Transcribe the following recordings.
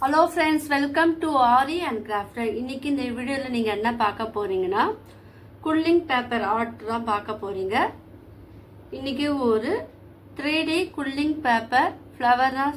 Hello friends, welcome to aari and crafter. இன்னைக்கு இந்த வீடியோவில் நீங்கள் என்ன பார்க்க போறீங்கன்னா குல்லிங் பேப்பர் ஆர்ட் தான் பார்க்க போறீங்க. இன்னைக்கு ஒரு 3D குல்லிங் பேப்பர் ஃப்ளவர் தான்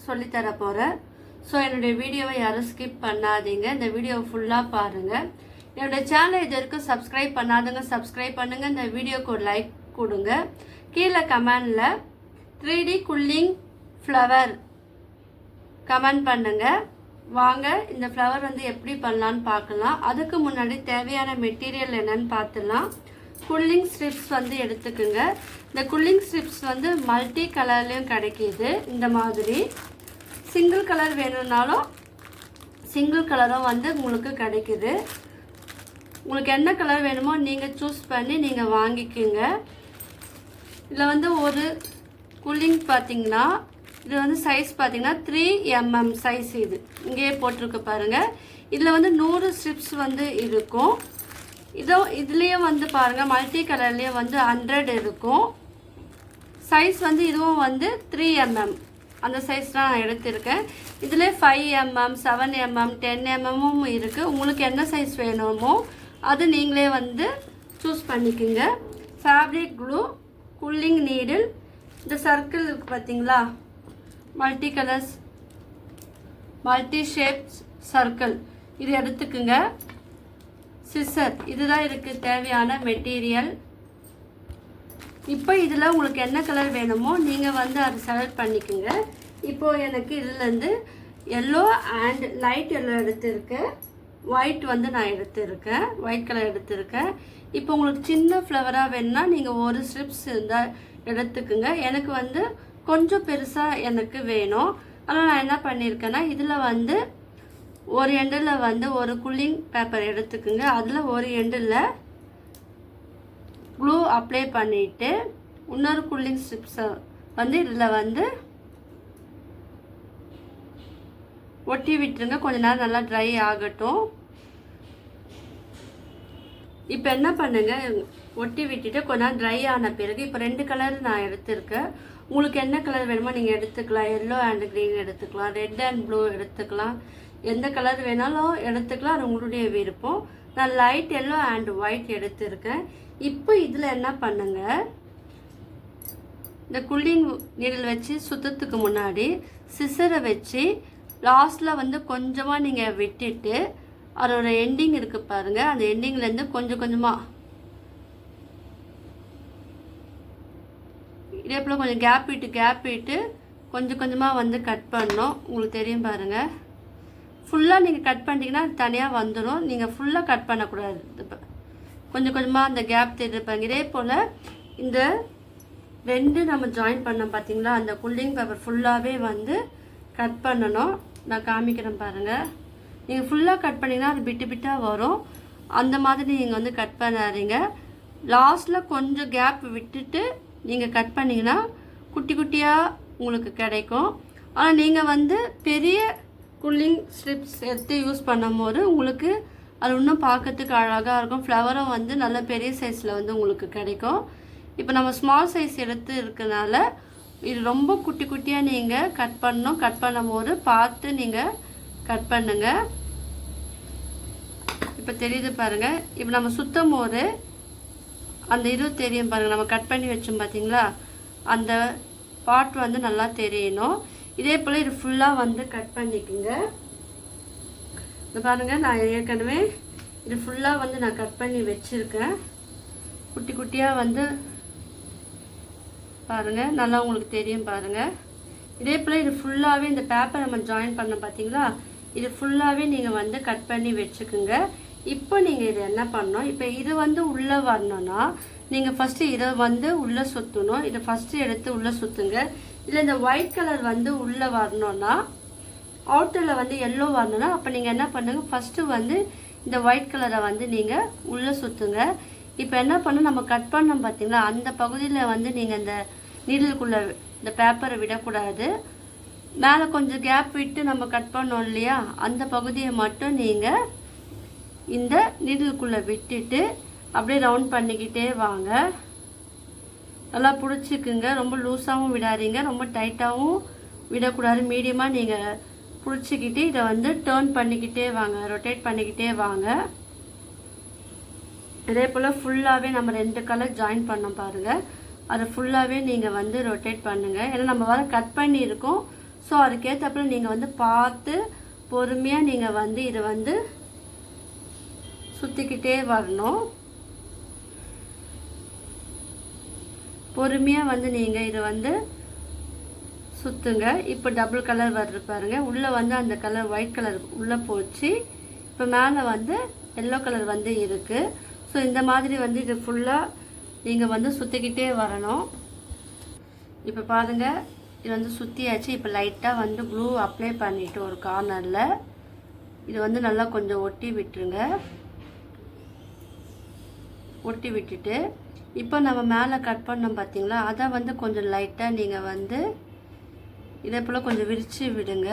சொல்லித்தர போகிறேன். ஸோ என்னுடைய வீடியோவை யாரும் ஸ்கிப் பண்ணாதீங்க, இந்த வீடியோவை ஃபுல்லாக பாருங்கள். என்னுடைய சேனலை இது வரைக்கும் சப்ஸ்கிரைப் பண்ணாதவங்க சப்ஸ்கிரைப் பண்ணுங்கள். இந்த வீடியோக்கு ஒரு லைக் கொடுங்க. கீழே கமெண்டில் 3D குல்லிங் ஃப்ளவர் கமெண்ட் பண்ணுங்க. வாங்க இந்த ஃப்ளவர் எப்படி பண்ணலான்னு பார்க்கலாம். அதுக்கு முன்னாடி தேவையான மெட்டீரியல் என்னன்னு பார்த்துலாம். குல்லிங் ஸ்ட்ரிப்ஸ் எடுத்துக்குங்க. இந்த குல்லிங் ஸ்ட்ரிப்ஸ் மல்டி கலர்லேயும் கிடைக்கிது. இந்த மாதிரி சிங்கிள் கலர் வேணும்னாலும் சிங்கிள் கலரும் உங்களுக்கு கிடைக்குது. உங்களுக்கு என்ன கலர் வேணுமோ நீங்கள் சூஸ் பண்ணி நீங்கள் வாங்கிக்கோங்க. இதில் ஒரு குல்லிங் பார்த்தீங்கன்னா இது சைஸ் பார்த்தீங்கன்னா 3 mm சைஸ். இது இங்கேயே போட்டிருக்கு பாருங்கள். இதில் 100 ஸ்ட்ரிப்ஸ் இருக்கும். இதுலேயே பாருங்கள் மல்டி கலர்லேயே 100 இருக்கும். சைஸ் இதுவும் 3 mm அந்த சைஸ் தான் நான் எடுத்திருக்கேன். இதில் 5 mm 7 mm 10 mm இருக்குது. உங்களுக்கு என்ன சைஸ் வேணுமோ அது நீங்களே சூஸ் பண்ணிக்கோங்க. ஃபேப்ரிக் க்ளூ, குல்லிங் நீடில், இந்த சர்க்கிள் இருக்குது பார்த்தீங்களா, multi colours multi shapes circle, இது எடுத்துக்குங்க. சிசர், இதுதான் இருக்குது தேவையான மெட்டீரியல். இப்போ இதில் உங்களுக்கு என்ன கலர் வேணுமோ நீங்கள் அதை செலக்ட் பண்ணிக்கோங்க. இப்போது எனக்கு இதில் எல்லோ அண்ட் லைட் எல்லோ எடுத்திருக்கேன். ஒயிட் நான் எடுத்திருக்கேன், ஒயிட் கலர் எடுத்திருக்கேன். இப்போ உங்களுக்கு சின்ன ஃப்ளவராக வேணும்னா நீங்கள் ஒரு ஸ்ட்ரிப்ஸ் இருந்தால் எடுத்துக்குங்க. எனக்கு கொஞ்சம் பெருசாக எனக்கு வேணும். ஆனால் நான் என்ன பண்ணியிருக்கேன்னா இதில் ஒரு எண்டில் ஒரு குல்லிங் பேப்பர் எடுத்துக்குங்க. அதில் ஒரு எண்டில் க்ளூ அப்ளை பண்ணிவிட்டு இன்னொரு குல்லிங் ஸ்ட்ரிப்ஸை இதில் ஒட்டி விட்டுருங்க. கொஞ்ச நேரம் நல்லா ட்ரை ஆகட்டும். இப்போ என்ன பண்ணுங்க, ஒட்டி விட்டுட்டு கொஞ்ச நேரம் ட்ரை ஆன பிறகு இப்போ 2 கலர் நான் எடுத்திருக்கேன். உங்களுக்கு என்ன கலர் வேணுமோ நீங்கள் எடுத்துக்கலாம். எல்லோ அண்ட் க்ரீன் எடுத்துக்கலாம், ரெட் அண்ட் ப்ளூ எடுத்துக்கலாம், எந்த கலர் வேணாலும் எடுத்துக்கலாம், அது உங்களுடைய விருப்பம். நான் லைட் எல்லோ அண்ட் ஒயிட் எடுத்திருக்கேன். இப்போ இதில் என்ன பண்ணுங்க, இந்த குல்லிங் நீடில் வச்சு சுத்தத்துக்கு முன்னாடி சிசரை வச்சு லாஸ்ட்டில் கொஞ்சமாக நீங்கள் விட்டுட்டு அதோட எண்டிங் இருக்குது பாருங்கள், அந்த எண்டிங்லேருந்து கொஞ்சம் கொஞ்சமாக இதே போல் கொஞ்சம் கேப் விட்டு கொஞ்சம் கொஞ்சமாக கட் பண்ணணும். உங்களுக்கு தெரியும் பாருங்கள். ஃபுல்லாக நீங்கள் கட் பண்ணிட்டீங்கன்னா தனியாக வந்துடும். நீங்கள் ஃபுல்லாக கட் பண்ணக்கூடாது. கொஞ்சம் கொஞ்சமாக அந்த கேப் தெரிஞ்சுப்பாங்க. இதே போல் இந்த 2 நம்ம ஜாயின் பண்ணோம் பார்த்தீங்களா, அந்த குல்லிங் பேப்பர் ஃபுல்லாகவே கட் பண்ணணும். நான் காமிக்கிறேன் பாருங்கள். நீங்கள் ஃபுல்லாக கட் பண்ணிங்கன்னா அது பிட்டு பிட்டாக வரும். அந்த மாதிரி நீங்கள் கட் பண்ணாதீங்க. லாஸ்ட்டில் கொஞ்சம் கேப் விட்டுட்டு நீங்கள் கட் பண்ணிங்கன்னா குட்டி குட்டியாக உங்களுக்கு கிடைக்கும். ஆனால் நீங்கள் பெரிய குல்லிங் ஸ்ட்ரிப்ஸ் எடுத்து யூஸ் பண்ணும்போது உங்களுக்கு அது இன்னும் பார்க்கறதுக்கு அழகாக இருக்கும். ஃப்ளவரும் நல்ல பெரிய சைஸில் உங்களுக்கு கிடைக்கும். இப்போ நம்ம ஸ்மால் சைஸ் எடுத்து இருக்கனால இது ரொம்ப குட்டி குட்டியாக நீங்கள் கட் பண்ணணும். கட் பண்ணும்போது பார்த்து நீங்கள் கட் பண்ணுங்க. இப்போ தெரியுது பாருங்கள். இப்போ நம்ம சுத்தம் போது அந்த இது தெரியும் பாருங்கள். நம்ம கட் பண்ணி வச்சோம் பார்த்தீங்களா, அந்த பார்ட் நல்லா தெரியணும். இதே போல் இது ஃபுல்லாக கட் பண்ணிக்கோங்க. இது பாருங்கள், நான் ஏற்கனவே இது ஃபுல்லாக நான் கட் பண்ணி வச்சுருக்கேன். குட்டி குட்டியாக பாருங்கள், நல்லா உங்களுக்கு தெரியும் பாருங்கள். இதே போல் இது ஃபுல்லாகவே இந்த பேப்பர் நம்ம ஜாயின் பண்ண பார்த்தீங்களா, இது ஃபுல்லாகவே நீங்கள் கட் பண்ணி வச்சுக்குங்க. இப்போ நீங்கள் இது என்ன பண்ணணும், இப்போ இது உள்ளே வரணும்னா நீங்கள் ஃபஸ்ட்டு இதை உள்ளே சுற்றணும். இதை ஃபஸ்ட்டு எடுத்து உள்ளே சுற்றுங்க. இல்லை இந்த ஒயிட் கலர் உள்ளே வரணும்னா, அவுட்டரில் எல்லோ வரணும்னா அப்போ நீங்கள் என்ன பண்ணுங்கள், ஃபஸ்ட்டு இந்த ஒயிட் கலரை நீங்கள் உள்ளே சுற்றுங்க. இப்போ என்ன பண்ணணும், நம்ம கட் பண்ணோம் பார்த்தீங்களா, அந்த பகுதியில் நீங்கள் இந்த நீடலுக்குள்ளே இந்த பேப்பரை விடக்கூடாது. மேலே கொஞ்சம் கேப் விட்டு நம்ம கட் பண்ணோம் இல்லையா, அந்த பகுதியை மட்டும் நீங்கள் இந்த நீடலுக்குள்ளே விட்டுட்டு அப்படியே ரவுண்ட் பண்ணிக்கிட்டே வாங்க. நல்லா பிடிச்சிக்குங்க. ரொம்ப லூஸாகவும் விடாதீங்க, ரொம்ப டைட்டாகவும் விடக்கூடாது. மீடியமாக நீங்கள் பிடிச்சிக்கிட்டு இதை வந்து டர்ன் பண்ணிக்கிட்டே வாங்க, ரொட்டேட் பண்ணிக்கிட்டே வாங்க. இதே போல் ஃபுல்லாகவே நம்ம 2 கலர் ஜாயின் பண்ண பாருங்கள். அதை ஃபுல்லாகவே நீங்கள் வந்து ரொட்டேட் பண்ணுங்கள். ஏன்னா நம்ம வர கட் பண்ணியிருக்கோம். ஸோ அதுக்கேற்றப்பல நீங்கள் வந்து பார்த்து பொறுமையாக நீங்கள் வந்து இதை வந்து சுற்றிக்கிட்டே வரணும். பொறுமையாக வந்து நீங்கள் இதை வந்து சுற்றுங்க. இப்போ டபுள் கலர் வருது பாருங்கள். உள்ளே வந்து அந்த கலர் ஒயிட் கலர் உள்ளே போச்சு. இப்போ மேலே வந்து எல்லோ கலர் வந்து இருக்குது. ஸோ இந்த மாதிரி வந்து இது ஃபுல்லாக நீங்கள் வந்து சுற்றிக்கிட்டே வரணும். இப்போ பாருங்கள், இது வந்து சுற்றியாச்சு. இப்போ லைட்டாக வந்து க்ளூ அப்ளை பண்ணிவிட்டு ஒரு கார்னரில் இது வந்து நல்லா கொஞ்சம் ஒட்டி விட்டுருங்க. ஒட்டி விட்டுட்டு இப்போ நம்ம மேலே கட் பண்ணோம் பார்த்தீங்களா, அதை வந்து கொஞ்சம் லைட்டாக நீங்கள் வந்து இதே போல் கொஞ்சம் விரித்து விடுங்க.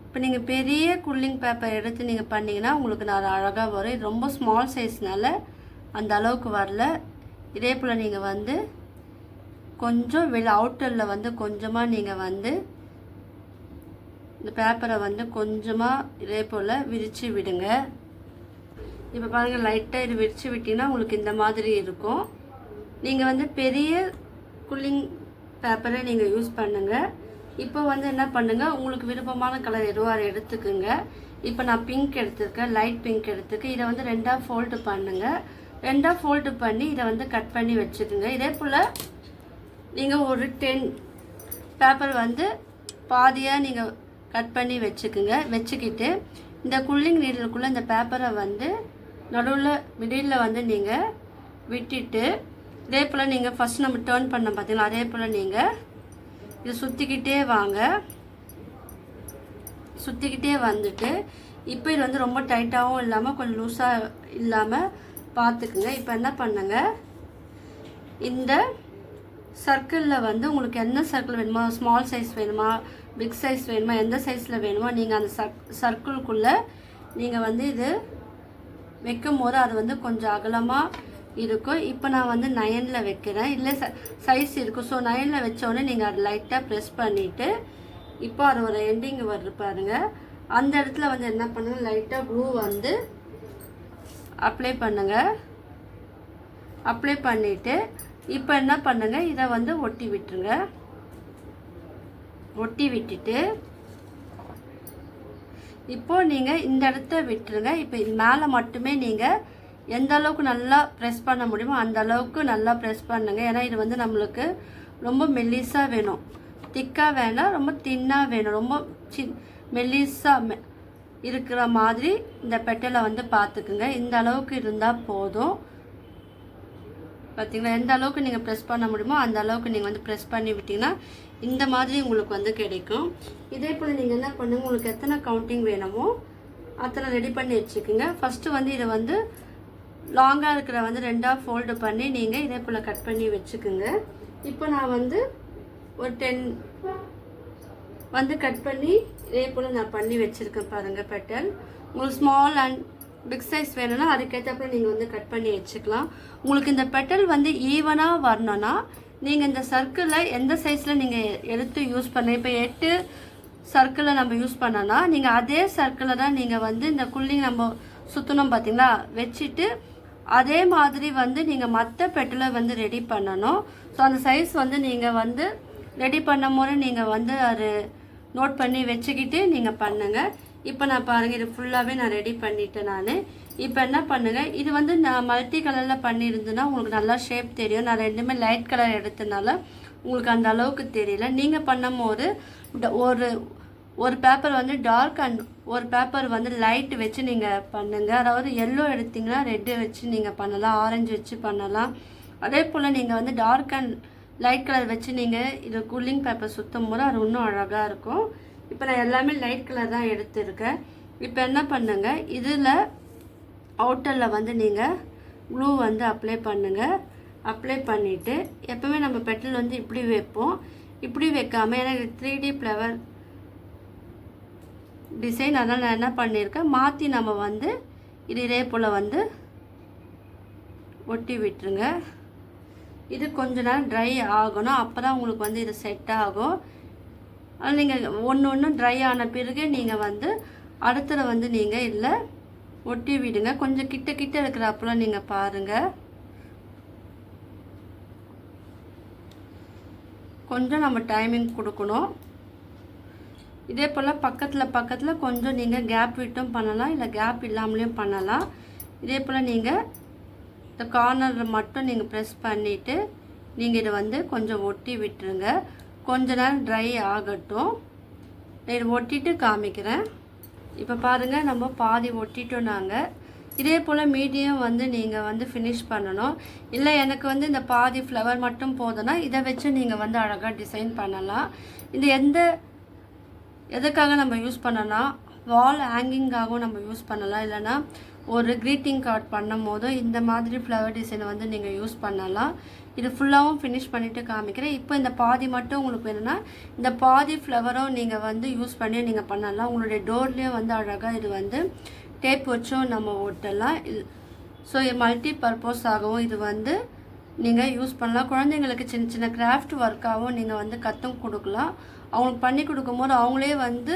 இப்போ நீங்கள் பெரிய குல்லிங் பேப்பர் எடுத்து நீங்கள் பண்ணிங்கன்னா உங்களுக்கு நான் அழகாக வரும். இது ரொம்ப ஸ்மால் சைஸ்னால அந்த அளவுக்கு வரல. இதே போல் நீங்கள் வந்து கொஞ்சம் அவுட்டரில் வந்து கொஞ்சமாக நீங்கள் வந்து இந்த பேப்பரை வந்து கொஞ்சமாக இதே போல் விரித்து விடுங்க. இப்போ பாருங்கள், லைட்டாக இது விரித்து விட்டிங்கன்னா உங்களுக்கு இந்த மாதிரி இருக்கும். நீங்கள் வந்து பெரிய குல்லிங் பேப்பரை நீங்கள் யூஸ் பண்ணுங்கள். இப்போ வந்து என்ன பண்ணுங்கள், உங்களுக்கு விருப்பமான கலர் எதுவாக எடுத்துக்குங்க. இப்போ நான் பிங்க் எடுத்துருக்கேன், லைட் பிங்க் எடுத்துக்கு. இதை வந்து 2ஆக ஃபோல்டு பண்ணுங்கள். 2ஆக ஃபோல்டு பண்ணி இதை வந்து கட் பண்ணி வச்சுக்குங்க. இதே போல் நீங்கள் ஒரு 10 பேப்பர் வந்து பாதியாக நீங்கள் கட் பண்ணி வச்சுக்குங்க. வச்சுக்கிட்டு இந்த குல்லிங் நீடலுக்குள்ளே இந்த பேப்பரை வந்து நடுவில் மிடில் வந்து நீங்கள் விட்டுட்டு இதே போல் நீங்கள் ஃபஸ்ட் நம்ம டர்ன் பண்ண பார்த்தீங்களா, அதே போல் நீங்கள் இதை சுற்றிக்கிட்டே வாங்க. சுற்றிக்கிட்டே வந்துட்டு இப்போ இது வந்து ரொம்ப டைட்டாகவும் இல்லாமல் கொஞ்சம் லூஸாக இல்லாமல் பார்த்துக்குங்க. இப்போ என்ன பண்ணுங்க, இந்த சர்க்கிளில் வந்து உங்களுக்கு என்ன சர்க்கிள் வேணுமா, ஸ்மால் சைஸ் வேணுமா, பிக் சைஸ் வேணுமா, எந்த சைஸில் வேணுமோ நீங்கள் அந்த சர்க்கிள்குள்ளே நீங்கள் வந்து இது வைக்கும் போது அது வந்து கொஞ்சம் அகலமாக இருக்கும். இப்போ நான் வந்து 9ல் வைக்கிறேன். இல்லை சைஸ் இருக்கும். ஸோ 9ல் வச்சோடனே நீங்கள் அதை லைட்டாக ப்ரெஸ் பண்ணிவிட்டு இப்போ அது ஒரு எண்டிங் வருது பாருங்கள். அந்த இடத்துல வந்து என்ன பண்ணுங்கள், லைட்டாக க்ளூ வந்து அப்ளை பண்ணுங்கள். அப்ளை பண்ணிவிட்டு இப்போ என்ன பண்ணுங்கள், இதை வந்து ஒட்டி விட்டுருங்க. ஒட்டி விட்டுட்டு இப்போது நீங்கள் இந்த இடத்த விட்டுருங்க. இப்போ இது மேலே மட்டுமே நீங்கள் எந்த அளவுக்கு நல்லா ப்ரெஸ் பண்ண முடியுமோ அந்த அளவுக்கு நல்லா ப்ரெஸ் பண்ணுங்கள். ஏன்னா இது வந்து நம்மளுக்கு ரொம்ப மெல்லிஸாக வேணும், திக்காக வேணாம், ரொம்ப தின்னாக வேணும். ரொம்ப மெல்லிஸாக இருக்கிற மாதிரி இந்த பெட்டலை வந்து பார்த்துக்குங்க. இந்த அளவுக்கு இருந்தால் போதும். பார்த்தீங்களா, எந்த அளவுக்கு நீங்கள் ப்ரெஸ் பண்ண முடியுமோ அந்த அளவுக்கு நீங்கள் வந்து ப்ரெஸ் பண்ணி விட்டிங்கன்னா இந்த மாதிரி உங்களுக்கு வந்து கிடைக்கும். இதே போல் நீங்கள் என்ன பண்ணுங்கள், உங்களுக்கு எத்தனை கவுண்டிங் வேணுமோ அத்தனை ரெடி பண்ணி வச்சுக்கோங்க. ஃபஸ்ட்டு வந்து இதை வந்து லாங்காக இருக்கிற வந்து 2ஆக ஃபோல்டு பண்ணி நீங்கள் இதே போல் கட் பண்ணி வச்சுக்கோங்க. இப்போ நான் வந்து ஒரு 10 வந்து கட் பண்ணி இதே போல் நான் பண்ணி வச்சுருக்கேன் பாருங்கள் பெட்டல். உங்களுக்கு ஸ்மால் அண்ட் பிக் சைஸ் வேணும்னா அதுக்கேற்றப்ப நீங்கள் வந்து கட் பண்ணி வச்சுக்கலாம். உங்களுக்கு இந்த பெட்டல் வந்து ஈவனாக வரணும்னா நீங்கள் இந்த சர்க்கிளில் எந்த சைஸில் நீங்கள் எடுத்து யூஸ் பண்ண, இப்போ 8 சர்க்கிளில் நம்ம யூஸ் பண்ணோன்னா நீங்கள் அதே சர்க்கிளில் தான் நீங்கள் வந்து இந்த குல்லிங் நம்ம சுற்றணும் பார்த்தீங்களா, வச்சுட்டு அதே மாதிரி வந்து நீங்கள் மற்ற பெட்டலை வந்து ரெடி பண்ணணும். ஸோ அந்த சைஸ் வந்து நீங்கள் வந்து ரெடி பண்ணும் போது நீங்கள் வந்து அது நோட் பண்ணி வச்சுக்கிட்டு நீங்கள் பண்ணுங்கள். இப்போ நான் பாருங்கள், இது ஃபுல்லாகவே நான் ரெடி பண்ணிவிட்டேன் நான். இப்போ என்ன பண்ணுங்கள், இது வந்து நான் மல்டி கலரில் பண்ணியிருந்தேன்னா உங்களுக்கு நல்லா ஷேப் தெரியும். நான் ரெண்டுமே லைட் கலர் எடுத்தனால உங்களுக்கு அந்த அளவுக்கு தெரியல. நீங்கள் பண்ணும் போது ஒரு பேப்பர் வந்து டார்க் அண்ட் ஒரு பேப்பர் வந்து லைட் வச்சு நீங்கள் பண்ணுங்கள். அதாவது எல்லோ எடுத்திங்கன்னா ரெட்டு வச்சு நீங்கள் பண்ணலாம், ஆரஞ்சு வச்சு பண்ணலாம். அதே போல் நீங்கள் வந்து டார்க் அண்ட் லைட் கலர் வச்சு நீங்கள் இது கூலிங் பேப்பர் சுற்றும் போது அது இன்னும் அழகாக இருக்கும். இப்போ நான் எல்லாமே லைட் கலர் தான் எடுத்துருக்கேன். இப்போ என்ன பண்ணுங்க, இதில் அவுட்டரில் வந்து நீங்கள் க்ளூ வந்து அப்ளை பண்ணுங்கள். அப்ளை பண்ணிவிட்டு எப்போவுமே நம்ம பெட்டல் வந்து இப்படி வைப்போம், இப்படி வைக்காமல் எனக்கு 3D ஃப்ளவர் டிசைன், அதனால் நான் என்ன பண்ணியிருக்கேன், மாற்றி நம்ம வந்து இது இதே போல் வந்து ஒட்டி விட்டுருங்க. இது கொஞ்ச நேரம் ட்ரை ஆகணும், அப்போ தான் உங்களுக்கு வந்து இது செட் ஆகும். ஆனால் நீங்கள் ஒன்று ட்ரை ஆன பிறகு நீங்கள் வந்து அடுத்தது வந்து நீங்கள் இல்லை ஒட்டி விடுங்க. கொஞ்சம் கிட்ட இருக்கிறப்பெல்லாம் நீங்கள் பாருங்கள். கொஞ்சம் நம்ம டைமிங் கொடுக்கணும். இதே போல் பக்கத்தில் கொஞ்சம் நீங்கள் கேப் விட்டும் பண்ணலாம், இல்லை கேப் இல்லாமலேயும் பண்ணலாம். இதே போல் நீங்கள் இந்த கார்னரில் மட்டும் நீங்கள் ப்ரெஸ் பண்ணிவிட்டு நீங்கள் இதை வந்து கொஞ்சம் ஒட்டி விட்டுருங்க. கொஞ்ச நேரம் ட்ரை ஆகட்டும். இதை ஒட்டிட்டு காமிக்கிறேன். இப்போ பாருங்கள், நம்ம பாதி ஒட்டிட்டோம் நாங்கள். இதே போல் மீடியம் வந்து நீங்கள் வந்து ஃபினிஷ் பண்ணணும். இல்லை எனக்கு வந்து இந்த பாதி ஃப்ளவர் மட்டும் போதுன்னா இதை வச்சு நீங்கள் வந்து அழகாக டிசைன் பண்ணலாம். இது எதுக்காக நம்ம யூஸ் பண்ணலாம், வால் ஹேங்கிங்காகவும் நம்ம யூஸ் பண்ணலாம். இல்லைனா ஒரு க்ரீட்டிங் கார்டு பண்ணும் போதும் இந்த மாதிரி ஃப்ளவர் டிசைனை வந்து நீங்கள் யூஸ் பண்ணலாம். இது ஃபுல்லாகவும் ஃபினிஷ் பண்ணிவிட்டு காமிக்கிறேன். இப்போ இந்த பாதி மட்டும் உங்களுக்கு வேணும்னா இந்த பாதி ஃப்ளவரும் நீங்கள் வந்து யூஸ் பண்ணி நீங்கள் பண்ணலாம். உங்களுடைய டோர்லேயும் வந்து அழகாக இது வந்து டேப் வச்சும் நம்ம ஒட்டலாம். ஸோ மல்டி பர்பஸ் ஆகவும் இது வந்து நீங்கள் யூஸ் பண்ணலாம். குழந்தைங்களுக்கு சின்ன கிராஃப்ட் ஒர்க்காகவும் நீங்கள் வந்து கற்றும் கொடுக்கலாம். அவங்களுக்கு பண்ணி கொடுக்கும்போது அவங்களே வந்து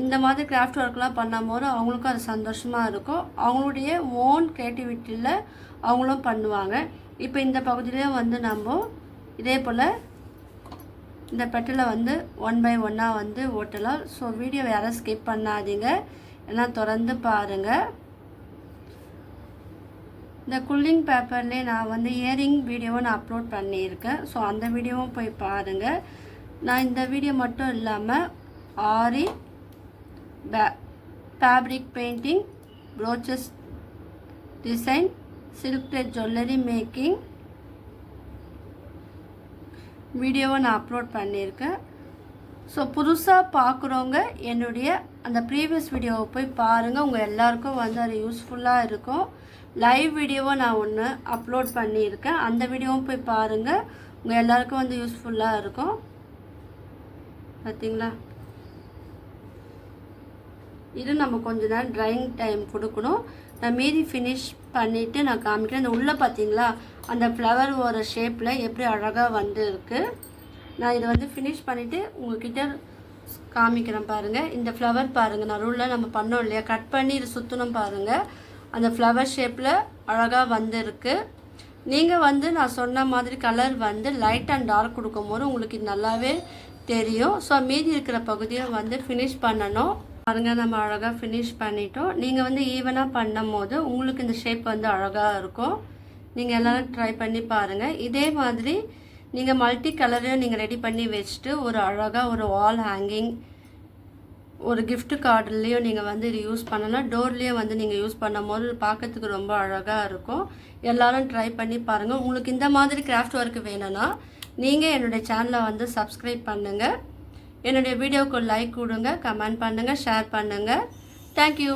இந்த மாதிரி கிராஃப்ட் ஒர்க்லாம் பண்ணும்போது அவங்களுக்கும் அது சந்தோஷமாக இருக்கும். அவங்களுடைய ஓன் க்ரியேட்டிவிட்டியில் அவங்களும் பண்ணுவாங்க. இப்போ இந்த பகுதியிலையும் வந்து நம்ம இதே போல் இந்த பெட்டில் வந்து 1 by 1 வந்து ஓட்டலாம். ஸோ வீடியோ யாரும் ஸ்கிப் பண்ணாதீங்க, ஏன்னா தொடர்ந்து பாருங்கள். இந்த குல்லிங் பேப்பர்லேயே நான் வந்து இயரிங் வீடியோவை நான் அப்லோட் பண்ணியிருக்கேன். ஸோ அந்த வீடியோவும் போய் பாருங்கள். நான் இந்த வீடியோ மட்டும் இல்லாமல் Aari fabric painting, brooches design, silk thread jewellery making வீடியோவை நான் அப்லோட் பண்ணியிருக்கேன். ஸோ புதுசாக பார்க்குறவங்க என்னுடைய அந்த ப்ரீவியஸ் வீடியோவை போய் பாருங்கள். உங்கள் எல்லாருக்கும் வந்து அது யூஸ்ஃபுல்லாக இருக்கும். லைவ் வீடியோவை நான் ஒன்று அப்லோட் பண்ணியிருக்கேன், அந்த வீடியோவும் போய் பாருங்கள். உங்கள் எல்லாருக்கும் வந்து யூஸ்ஃபுல்லாக இருக்கும். பார்த்தீங்களா, இது நம்ம கொஞ்ச நேரம் ட்ரையிங் டைம் கொடுக்கணும். நான் மீதி ஃபினிஷ் பண்ணிவிட்டு நான் காமிக்கிறேன். இந்த உள்ளே பார்த்தீங்களா அந்த ஃப்ளவர் ஒரு ஷேப்பில் எப்படி அழகாக வந்து இருக்குது. நான் இதை வந்து ஃபினிஷ் பண்ணிவிட்டு உங்கள்கிட்ட காமிக்கிறேன். பாருங்கள், இந்த ஃப்ளவர் பாருங்கள், நடுவில் நம்ம பண்ணோம் இல்லையா, கட் பண்ணி இது சுற்றணும் பாருங்கள். அந்த ஃப்ளவர் ஷேப்பில் அழகாக வந்துருக்கு. நீங்கள் வந்து நான் சொன்ன மாதிரி கலர் வந்து லைட் அண்ட் டார்க் கொடுக்கும்போது உங்களுக்கு இது நல்லாவே தெரியும். ஸோ மீதி இருக்கிற பகுதியை வந்து ஃபினிஷ் பண்ணணும். பாருங்கள், நம்ம அழகாக ஃபினிஷ் பண்ணிட்டோம். நீங்கள் வந்து ஈவனாக பண்ணும் போது உங்களுக்கு இந்த ஷேப் வந்து அழகாக இருக்கும். நீங்கள் எல்லோரும் ட்ரை பண்ணி பாருங்கள். இதே மாதிரி நீங்கள் மல்டி கலரையும் நீங்கள் ரெடி பண்ணி வச்சுட்டு ஒரு அழகாக ஒரு வால் ஹேங்கிங், ஒரு கிஃப்ட் கார்டுலேயும் நீங்கள் வந்து இது யூஸ் பண்ணலாம். டோர்லேயும் வந்து நீங்கள் யூஸ் பண்ணும் போது பார்க்கறதுக்கு ரொம்ப அழகாக இருக்கும். எல்லோரும் ட்ரை பண்ணி பாருங்கள். உங்களுக்கு இந்த மாதிரி கிராஃப்ட் ஒர்க் வேணும்னா நீங்கள் என்னுடைய சேனலை வந்து சப்ஸ்கிரைப் பண்ணுங்கள். என்னுடைய வீடியோவுக்கு லைக் கொடுங்க, கமெண்ட் பண்ணுங்கள், ஷேர் பண்ணுங்கள். தேங்க்யூ.